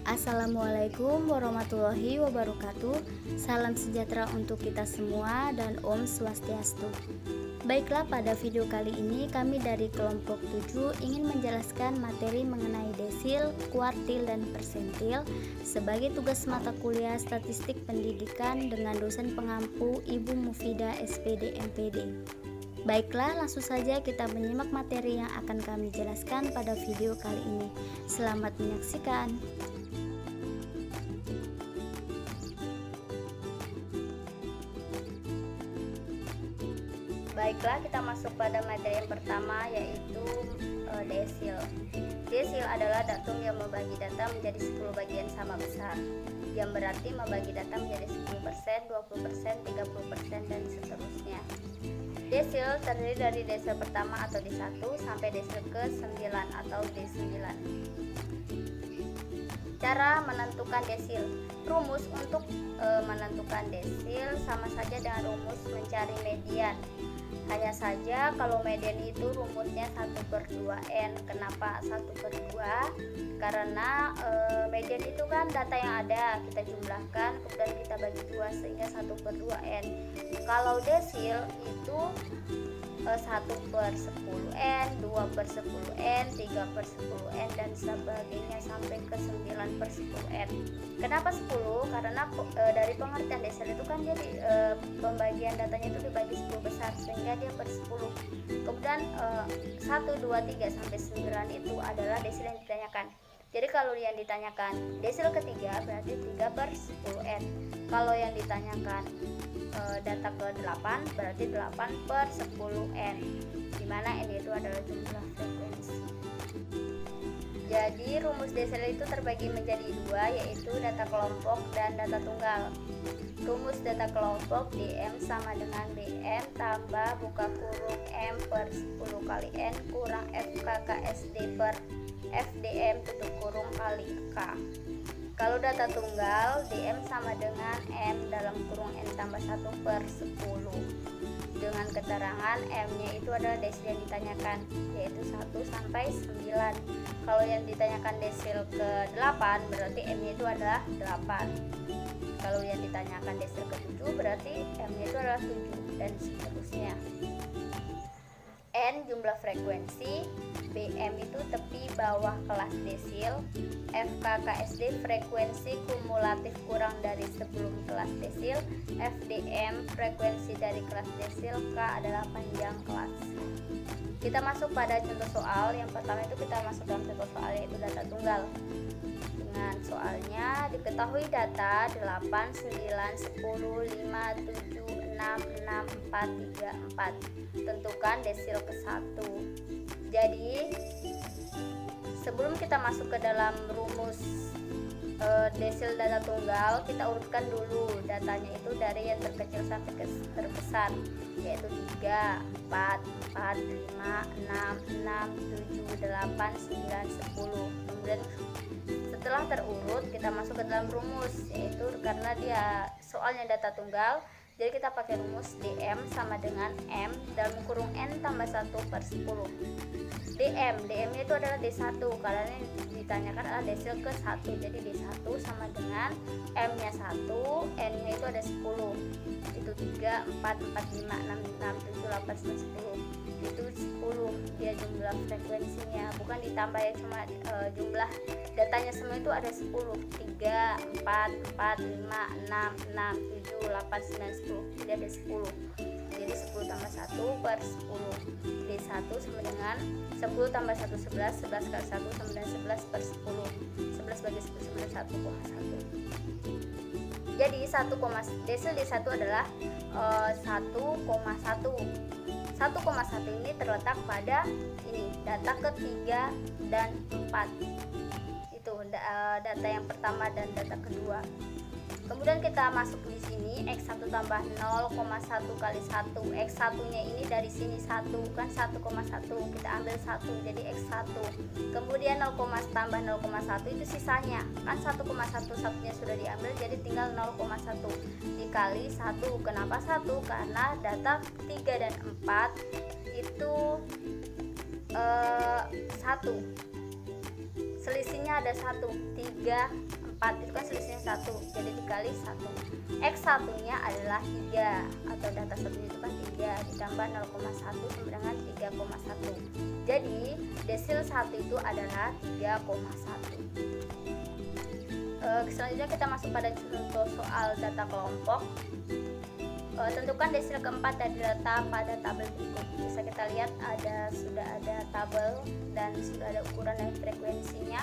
Assalamualaikum warahmatullahi wabarakatuh. Salam sejahtera untuk kita semua dan Om Swastiastu. Baiklah, pada video kali ini kami dari kelompok 7 ingin menjelaskan materi mengenai desil, kuartil, dan persentil sebagai tugas mata kuliah statistik pendidikan dengan dosen pengampu Ibu Mufidah SPD MPD. Baiklah, langsung saja kita menyimak materi yang akan kami jelaskan pada video kali ini. Selamat menyaksikan. Baiklah, kita masuk pada materi yang pertama, yaitu desil. Desil adalah datum yang membagi data menjadi 10 bagian sama besar, yang berarti membagi data menjadi 10%, 20%, 30%, dan seterusnya. Desil terdiri dari desil pertama atau D1 sampai desil ke-9 atau D9. Cara menentukan desil. Rumus untuk menentukan desil sama saja dengan rumus mencari median. Hanya saja kalau median itu rumusnya 1/2n. Kenapa 1/2? Karena median itu kan data yang ada, kita jumlahkan kemudian kita bagi 2 sehingga 1/2n. Kalau desil itu 1/10n, 2/10n, 3/10n, dan sebagainya sampai ke 9/10n. Kenapa 10? Karena dari pengertian desil itu kan jadi pembagian datanya itu dibagi 10 besar sehingga dia per 10. Kemudian 1, 2, 3 sampai 9 itu adalah desil yang ditanyakan. Jadi kalau yang ditanyakan desil ketiga berarti 3/10n. Kalau yang ditanyakan data ke-8 berarti 8/10n, dimana n itu adalah jumlah frekuensi. Jadi rumus desil itu terbagi menjadi dua, yaitu data kelompok dan data tunggal. Rumus data kelompok dm sama dengan dm tambah buka kurung m per 10 kali n kurang fkkSD per fdm tutup kurung kali k. Kalau data tunggal, dm sama dengan m dalam kurung n tambah 1/10 dengan keterangan m-nya itu adalah desil yang ditanyakan, yaitu 1 sampai 9. Kalau yang ditanyakan desil ke-8 berarti m-nya itu adalah 8. Kalau yang ditanyakan desil ke-7 berarti m-nya itu adalah 7, dan seterusnya. N jumlah frekuensi, BM itu tepi bawah kelas desil, FKKSD frekuensi kumulatif kurang dari sebelum kelas desil, FDM frekuensi dari kelas desil, K adalah panjang kelas. Kita masuk pada contoh soal. Yang pertama itu kita masuk dalam contoh soal, yaitu data tunggal. Dengan soalnya diketahui data 8, 9, 10, 5, 7, 6, 6, 4, 3, 4. Tentukan desil ke-1. Jadi sebelum kita masuk ke dalam rumus desil data tunggal, kita urutkan dulu datanya itu dari yang terkecil sampai ke terbesar, yaitu 3, 4, 4, 5, 6, 6, 7, 8, 9, 10. Kemudian setelah terurut kita masuk ke dalam rumus, yaitu karena dia soalnya data tunggal, jadi kita pakai rumus dm sama dengan m dalam kurung n tambah 1/10. dm itu adalah d1 karena ini ditanyakan adalah desil ke-1. Jadi d1 sama dengan m-nya 1, n-nya itu ada 10. Itu 3, 4, 4, 5, 6, 6, 7, 8, 9, 10. Itu 10 dia jumlah frekuensinya, bukan ditambah ya, cuma jumlah datanya semua itu ada 10. 3, 4, 4, 5, 6, 6, 7, 8, 9, 10. Jadi ada 10. Jadi 10 tambah 1/10. D1 sama dengan 10 tambah 1 11, 11 kali 1 sama dengan 11/10. 11 bagi 10 sama dengan 1,1. Jadi desil D1 adalah 1,1. 1,1 ini terletak pada ini data ketiga dan 4. Itu data yang pertama dan data kedua. Kemudian kita masuk di sini x1 tambah 0,1 kali 1. X1 nya ini dari sini 1 kan, 1,1 kita ambil 1 jadi x1. Kemudian 0, tambah 0,1 itu sisanya kan 1,1, satunya sudah diambil jadi tinggal 0,1 dikali 1. Kenapa 1? Karena data 3 dan 4 itu 1 selisihnya ada 1, 3, 4 itu kan selisihnya 1, jadi dikali 1. X1 nya adalah 3 atau data satunya itu kan 3 ditambah 0,1 sama dengan 3,1. Jadi desil 1 itu adalah 3,1. Selanjutnya kita masuk pada contoh soal data kelompok. Tentukan desil keempat dari data pada tabel berikut. Bisa kita lihat sudah ada tabel dan sudah ada ukuran dan frekuensinya,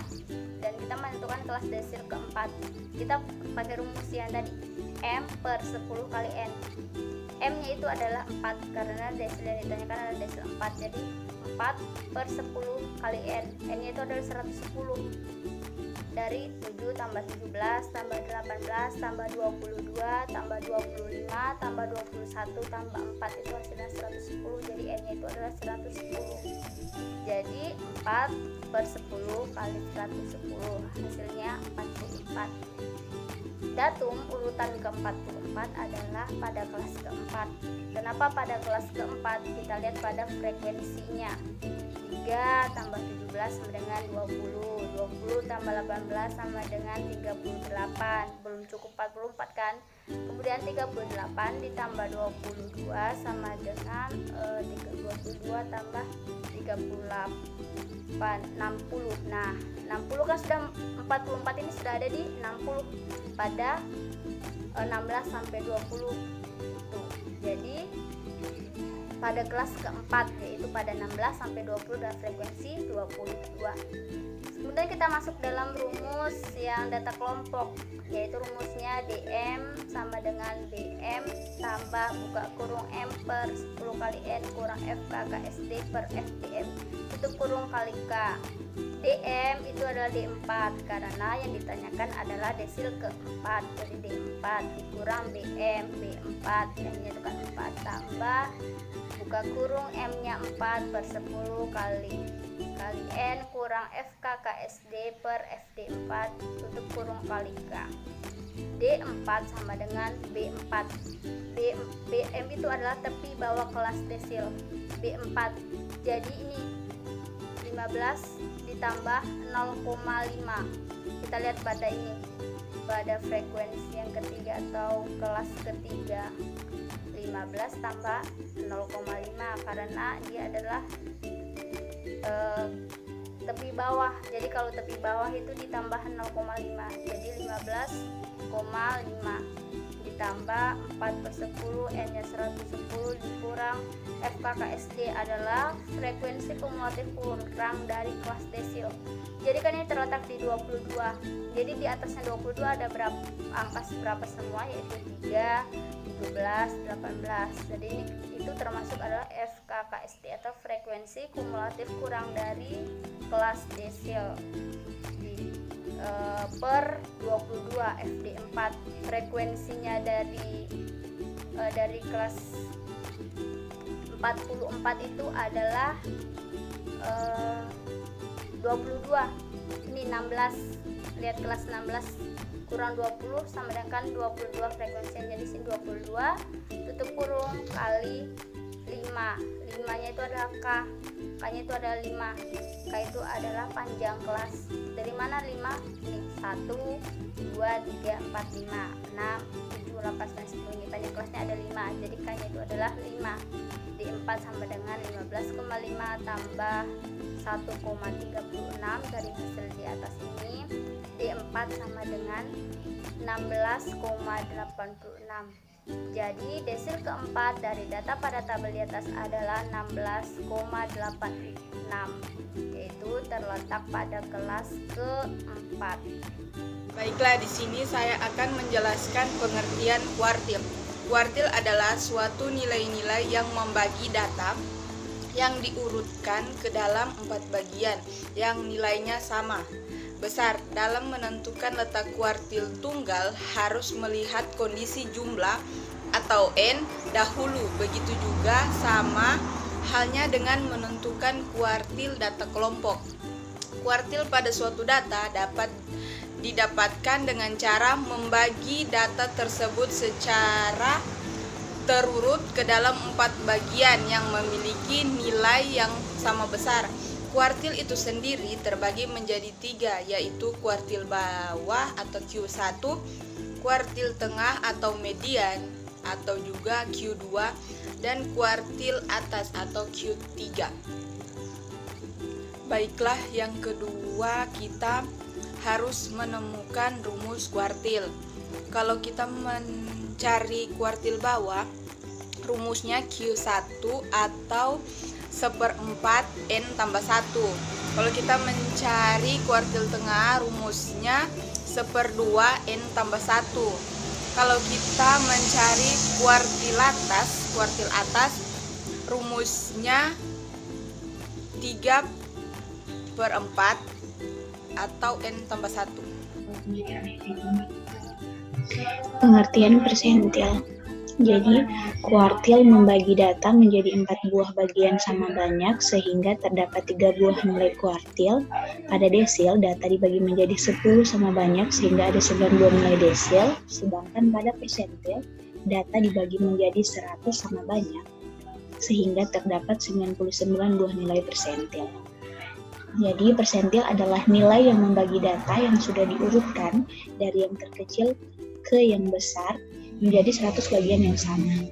dan kita menentukan kelas desil keempat. Kita pakai rumus yang tadi, M per 10 kali N. M nya itu adalah 4 karena desil yang ditanyakan adalah desil 4, jadi 4 per 10 kali N. N nya itu adalah 110. Dari 7 tambah 17 tambah 18 tambah 22 tambah 25 tambah 21 tambah 4 itu hasilnya 110, jadi N nya itu adalah 110. Jadi 4 per 10 kali 110 hasilnya 44. Datum urutan ke-44 adalah pada kelas keempat. Kenapa pada kelas keempat? Kita lihat pada frekuensinya. 3 tambah 17 sama dengan 20, 20 tambah 18 sama dengan 38, belum cukup 44 kan. Kemudian 38 ditambah 22 sama dengan 22 tambah 38, 60. Nah 60 kan sudah 44 ini sudah ada di 60 pada 16 sampai 20 itu. Jadi pada kelas keempat, yaitu pada 16 sampai 20 dan frekuensi 22. Kemudian kita masuk dalam rumus yang data kelompok, yaitu rumusnya DM sama dengan BM tambah buka kurung M per 10 kali N kurang FKKSD per FDM tutup kurung kali K. DM itu adalah D4 karena yang ditanyakan adalah desil keempat, jadi D4 dikurang BM, B4 M-nya itu kan 4 tambah buka kurung M nya 4 per 10 kali N kurang FKKSD per FD4 tutup kurung kali K. D4 sama dengan B4. BM itu adalah tepi bawah kelas desil B4, jadi ini 15 ditambah 0,5. Kita lihat pada ini, pada frekuensi yang ketiga atau kelas ketiga, 15 tambah 0,5 karena dia adalah tepi bawah. Jadi kalau tepi bawah itu ditambah 0,5, jadi 15,5 ditambah 4 per 10 N nya 110 dikurang FKKSD adalah frekuensi kumulatif kurang dari kelas desil. Jadi kan ini terletak di 22, jadi di atasnya 22 ada berapa angka berapa semua, yaitu 3, 17, 18. Jadi ini itu termasuk adalah FKKSD atau frekuensi kumulatif kurang dari kelas desil per 22 FD4. Frekuensinya dari kelas 44 itu adalah 22. Ini 16. Lihat kelas 16 kurang 20 sama dengan 22 frekuensinya, jadi sini 22 tutup kurung kali 5. 5 nya itu adalah K. K nya itu adalah 5. K itu adalah panjang kelas. Dari mana 5? Ini 1, 2, 3, 4, 5, 6, 7, 8, 9, 10. Ini panjang kelasnya ada 5. Jadi K nya itu adalah 5. D4 sama dengan 15,5 tambah 1,36 dari hasil di atas ini. D4 sama dengan 16,86. Jadi desil keempat dari data pada tabel di atas adalah 16,86, yaitu terletak pada kelas keempat. Baiklah, di sini saya akan menjelaskan pengertian kuartil. Kuartil adalah suatu nilai-nilai yang membagi data yang diurutkan ke dalam 4 bagian yang nilainya sama besar. Dalam menentukan letak kuartil tunggal harus melihat kondisi jumlah atau N dahulu. Begitu juga sama halnya dengan menentukan kuartil data kelompok. Kuartil pada suatu data dapat didapatkan dengan cara membagi data tersebut secara terurut ke dalam 4 bagian yang memiliki nilai yang sama besar. Kuartil itu sendiri terbagi menjadi 3, yaitu kuartil bawah atau Q1, kuartil tengah atau median atau juga Q2, dan kuartil atas atau Q3. Baiklah, yang kedua kita harus menemukan rumus kuartil. Kalau kita mencari kuartil bawah, rumusnya Q1 atau 1/4 N tambah 1. Kalau kita mencari kuartil tengah, rumusnya 1/2 N tambah 1. Kalau kita mencari kuartil atas, rumusnya 3/4 atau N tambah 1. Pengertian persentil. Jadi, kuartil membagi data menjadi 4 buah bagian sama banyak sehingga terdapat 3 buah nilai kuartil. Pada desil, data dibagi menjadi 10 sama banyak sehingga ada 9 buah nilai desil. Sedangkan pada persentil, data dibagi menjadi 100 sama banyak sehingga terdapat 99 buah nilai persentil. Jadi, persentil adalah nilai yang membagi data yang sudah diurutkan dari yang terkecil ke yang besar menjadi 100 bagian yang sama.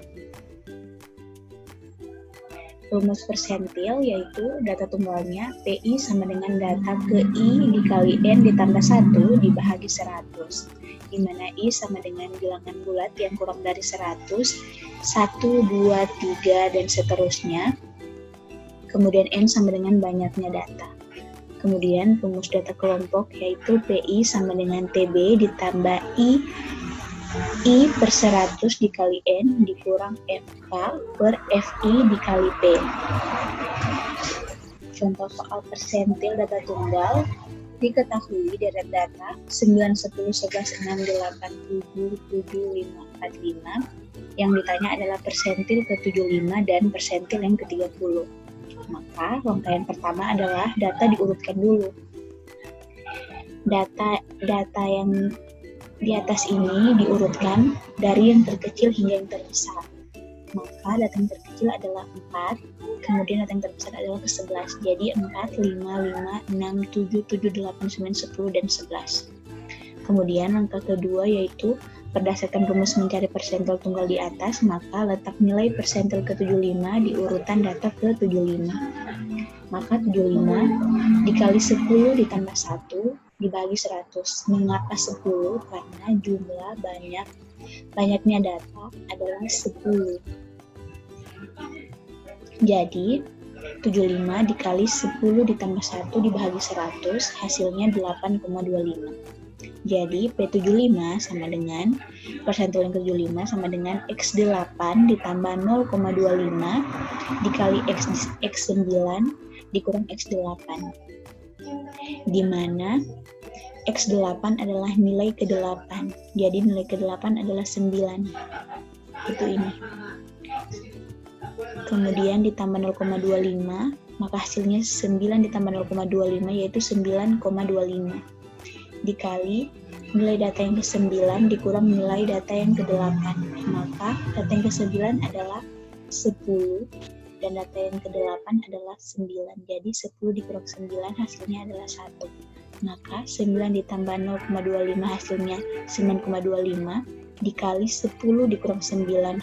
Rumus persentil yaitu data tunggalnya PI sama dengan data ke I dikali N ditambah 1 dibagi 100, di mana I sama dengan bilangan bulat yang kurang dari 100, 1, 2, 3, dan seterusnya. Kemudian N sama dengan banyaknya data. Kemudian rumus data kelompok yaitu PI sama dengan TB ditambah I per 100 dikali N dikurang FK per FI dikali P. Contoh soal persentil data tunggal. Diketahui deret data 9, 10, 11, 6, 8, 7, 7, 5, 4, 5. Yang ditanya adalah persentil ke-75 dan persentil yang ke-30. Maka rangkaian pertama adalah data diurutkan dulu. Data yang di atas ini diurutkan dari yang terkecil hingga yang terbesar. Maka data yang terkecil adalah 4, kemudian data yang terbesar adalah ke-11. Jadi 4, 5, 5, 6, 7, 7, 8, 9, 10, dan 11. Kemudian angka kedua yaitu berdasarkan rumus mencari persentil tunggal di atas, maka letak nilai persentil ke-75 di urutan data ke-75. Maka 75 dikali 10 ditambah 1 dibagi 100. Mengapa 10? Karena jumlah banyaknya data adalah 10. Jadi 75 dikali 10 ditambah 1 dibagi 100, hasilnya 8,25. Jadi P75 sama dengan persentil yang ke-75 sama dengan X8 ditambah 0,25 dikali X9 dikurang X8, di mana X8 adalah nilai ke-8. Jadi nilai ke-8 adalah 9. Itu ini. Kemudian ditambah 0,25, maka hasilnya 9 ditambah 0,25 yaitu 9,25. Dikali nilai data yang ke-9 dikurang nilai data yang ke-8. Maka data yang ke-9 adalah 10 dan data yang ke-8 adalah 9. Jadi 10 dikurang 9 hasilnya adalah 1. Maka 9 ditambah 0,25 hasilnya 9,25 dikali 10 dikurang 9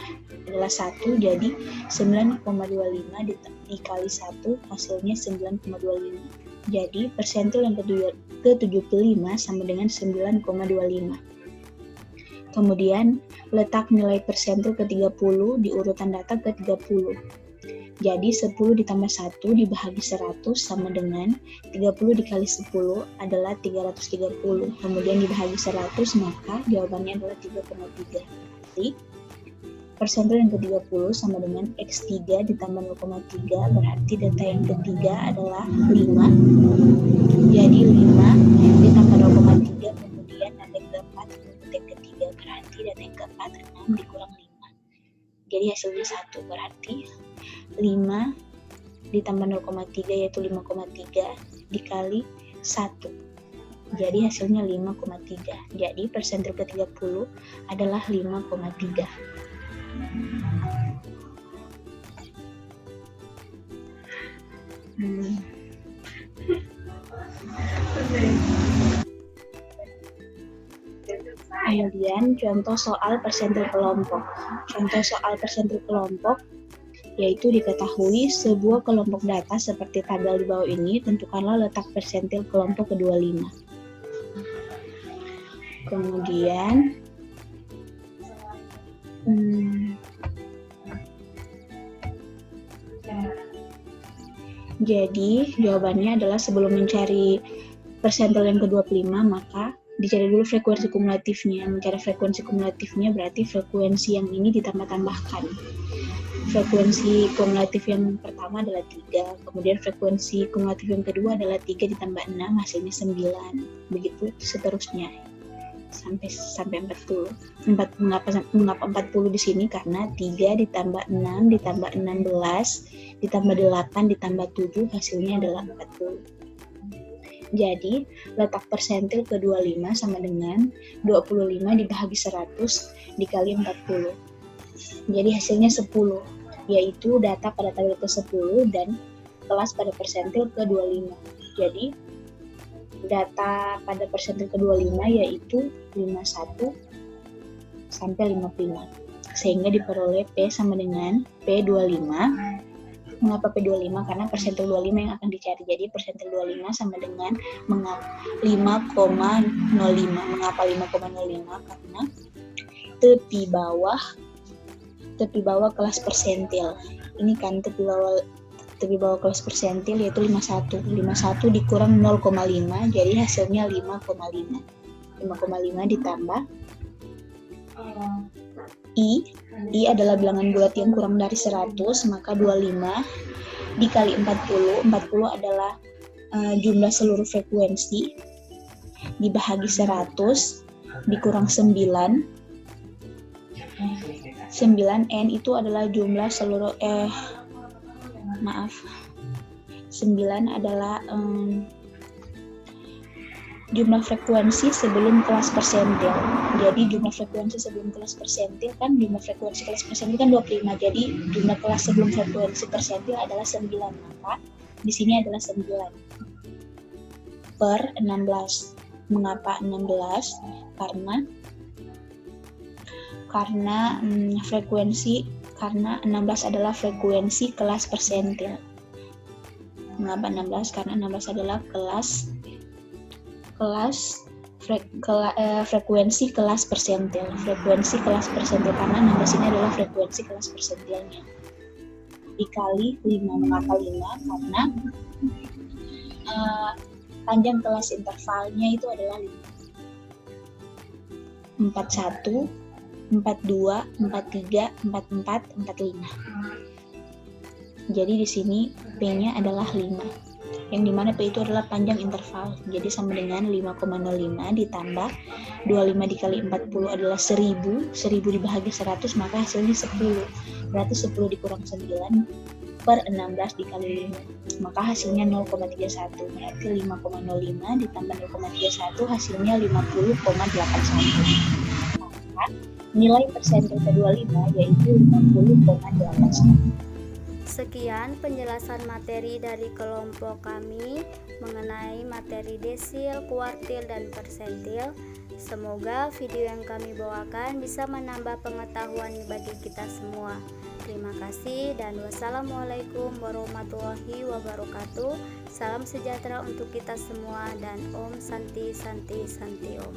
adalah 1. Jadi 9,25 dikali 1 hasilnya 9,25. Jadi persentil yang ke-75 sama dengan 9,25. Kemudian letak nilai persentil ke-30 di urutan data ke-30. Jadi 10 ditambah 1 dibagi 100 sama dengan 30 dikali 10 adalah 330. Kemudian dibagi 100 maka jawabannya adalah 3,3. Jadi persentil yang ke-30 sama dengan X3 ditambah 0,3 berarti data yang ketiga adalah 5. Jadi 5 ditambah 0,3 kemudian data yang keempat data yang ketiga berarti data yang keempat 6 dikurang 5. Jadi hasilnya 1 berarti 5 ditambah 0,3 yaitu 5,3 dikali 1. Jadi hasilnya 5,3. Jadi persentil ke-30 adalah 5,3. Kemudian contoh soal persentil kelompok. Contoh soal persentil kelompok yaitu diketahui sebuah kelompok data seperti tabel di bawah ini, tentukanlah letak persentil kelompok ke-25. Kemudian jadi jawabannya adalah sebelum mencari persentil yang ke-25 maka dicari dulu frekuensi kumulatifnya. Mencari frekuensi kumulatifnya berarti frekuensi yang ini ditambah-tambahkan. Frekuensi kumulatif yang pertama adalah 3, kemudian frekuensi kumulatif yang kedua adalah 3 ditambah 6, hasilnya 9. Begitu seterusnya sampai 40. Mengapa 40 di sini? Karena 3 ditambah 6 ditambah 16 ditambah 8 ditambah 7 hasilnya adalah 40. Jadi, letak persentil ke-25 sama dengan 25 dibagi 100 dikali 40. Jadi hasilnya 10, yaitu data pada tabel ke-10 dan kelas pada persentil ke-25. Jadi, data pada persentil ke-25 yaitu 51 sampai 55. Sehingga diperoleh P sama dengan P25. Mengapa P25? Karena persentil 25 yang akan dicari. Jadi persentil 25 sama dengan 5,05. Mengapa 5,05? Karena tepi bawah kelas persentil. Ini kan tepi bawah kelas persentil yaitu 51. 51 dikurang 0,5 jadi hasilnya 5,5. 5,5 ditambah I adalah bilangan bulat yang kurang dari 100, maka 25 dikali 40. 40 adalah jumlah seluruh frekuensi dibahagi 100 dikurang 9. 9N itu adalah jumlah seluruh 9 adalah jumlah frekuensi sebelum kelas persentil. Jadi jumlah frekuensi sebelum kelas persentil kan jumlah frekuensi kelas persentil kan 25. Jadi jumlah kelas sebelum frekuensi persentil adalah 9. Maka di sini adalah 9 per 16. Mengapa 16? Karena karena 16 adalah frekuensi kelas persentil. Mengapa 16? Karena 16 adalah frekuensi kelas persentil. Frekuensi kelas persentil karena 16 ini adalah frekuensi kelas persentilnya. Dikali 5. Mengapa 5? Karena panjang kelas intervalnya itu adalah 5. 41, 42, 43, 44, 45. Jadi di sini P-nya adalah 5. Yang dimana P itu adalah panjang interval. Jadi sama dengan 5,05 ditambah 25 dikali 40 adalah 1000. 1000 dibahagi 100 maka hasilnya 10. Berarti 10 dikurang 9 per 16 dikali 5. Maka hasilnya 0,31. Berarti 5,05 ditambah 0,31 hasilnya 50,81. Maka nilai persentil ke-25 yaitu 50,81. Sekian penjelasan materi dari kelompok kami mengenai materi desil, kuartil, dan persentil. Semoga video yang kami bawakan bisa menambah pengetahuan bagi kita semua. Terima kasih dan wassalamualaikum warahmatullahi wabarakatuh. Salam sejahtera untuk kita semua dan Om Santi Santi Santi Om.